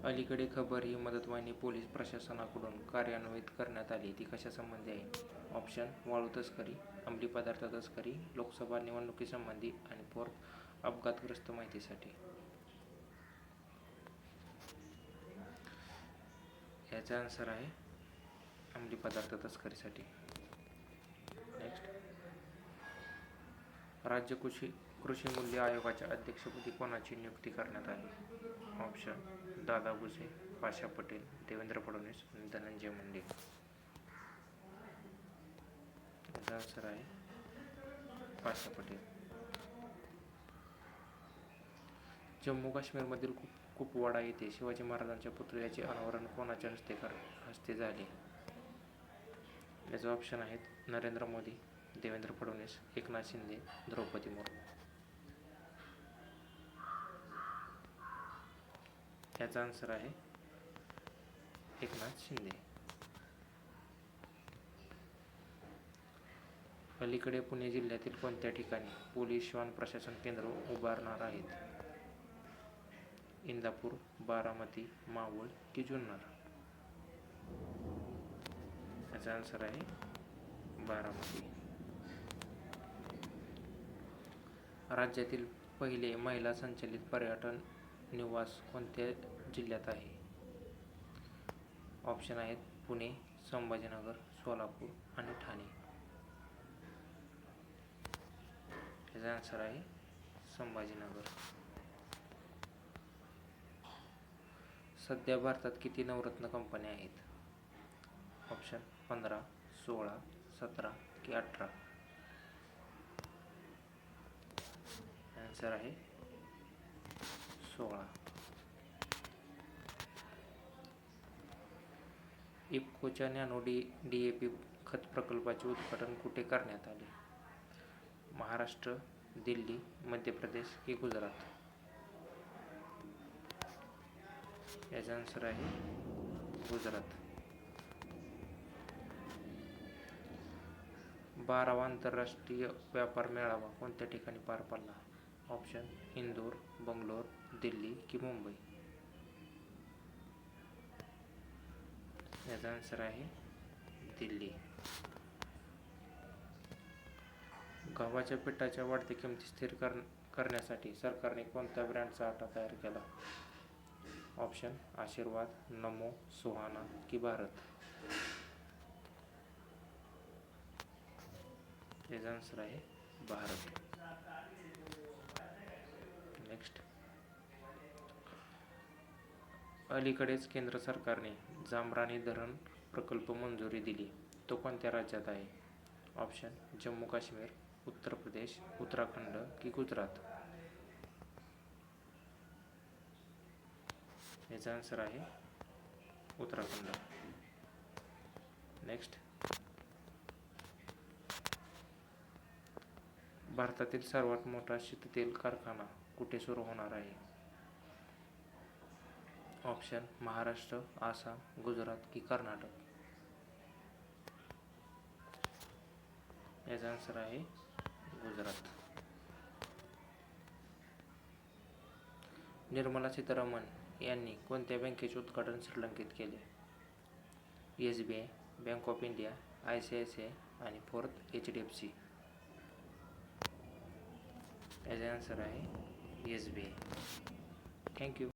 अलीकडे खबर ही मदतवाहिनी पोलीस प्रशासनाकडून कार्यान्वित करण्यात आली ती कशासंबंधी आहे? ऑप्शन वाळू तस्करी, अंमली पदार्थ तस्करी, लोकसभा निवडणुकीसंबंधी आणि फोर्थ अपघातग्रस्त माहितीसाठी. याचा आन्सर आहे अंमली पदार्थ तस्करीसाठी. नेक्स्ट, राज्य कृषी मूल्य आयोगाच्या अध्यक्षपदी कोणाची नियुक्ती करण्यात आली? ऑप्शन दादा भुसे, पाशा पटेल, देवेंद्र फडणवीस आणि धनंजय मुंडे. याचा आन्सर आहे पाशा पटेल. जम्मू काश्मीरमधील कुपवाडा येथे शिवाजी महाराजांच्या पुतळ्याचे अनावरण कोणाच्या हस्ते झाले? याचे ऑप्शन आहेत नरेंद्र मोदी, देवेंद्र फडणवीस, एकनाथ शिंदे, द्रौपदी मुर्मू. याचा आन्सर आहे एकनाथ शिंदे. अलीकडे पुणे जिल्ह्यातील कोणत्या ठिकाणी पोलीस श्वान प्रशासन केंद्र उभारणार आहेत? इंदापूर, बारामती, मावळ की जुन्नर? याचा आन्सर आहे बारामती. राज्यातील पहिले महिला संचलित पर्यटन निवास कोणत्या जिल्ह्यात आहे? ऑप्शन आहेत पुणे, संभाजीनगर, सोलापूर आणि ठाणे. याचा आन्सर आहे संभाजीनगर. सध्या भारतात किती नवरत्न कंपन्या आहेत? ऑप्शन 15, 16, 17 की 18? आन्सर आहे 16. इफ्कोच्या नॅनो DAP खत प्रकल्पाचे उद्घाटन कुठे करण्यात आले? महाराष्ट्र, दिल्ली, मध्य प्रदेश की गुजरात? याचा आन्सर आहे गुजरात. 12वा आंतरराष्ट्रीय व्यापार मेळावा कोणत्या ठिकाणी पार पडला? ऑप्शन इंदोर, बंगलोर, दिल्ली की मुंबई? याचा आन्सर आहे दिल्ली. गव्हाच्या पिठाच्या वाढत्या किमती स्थिर करण्यासाठी सरकारने कोणत्या ब्रँडचा आटा तयार केला? ऑप्शन आशीर्वाद, नमो, सुहाना की भारत? याचा आन्सर आहे भारत. नेक्स्ट, अलीकडेच केंद्र सरकारने जामरानी धरण प्रकल्प मंजुरी दिली तो कोणत्या राज्यात आहे? ऑप्शन जम्मू काश्मीर, उत्तर प्रदेश, उत्तराखंड की गुजरात? याचा आन्सर आहे उत्तराखंड. नेक्स्ट, भारतातील सर्वात मोठा शीततेल कारखाना कुठे सुरू होणार आहे? ऑप्शन महाराष्ट्र, आसाम, गुजरात की कर्नाटक? याचा आन्सर आहे गुजरात. निर्मला सीतारामन यांनी कोणत्या बँकेचे उद्घाटन श्रीलंकेत केले? SBI, bank of India, ICICI आणि फोर्थ HDFC? याचा आन्सर आहे SBI. थँक्यू.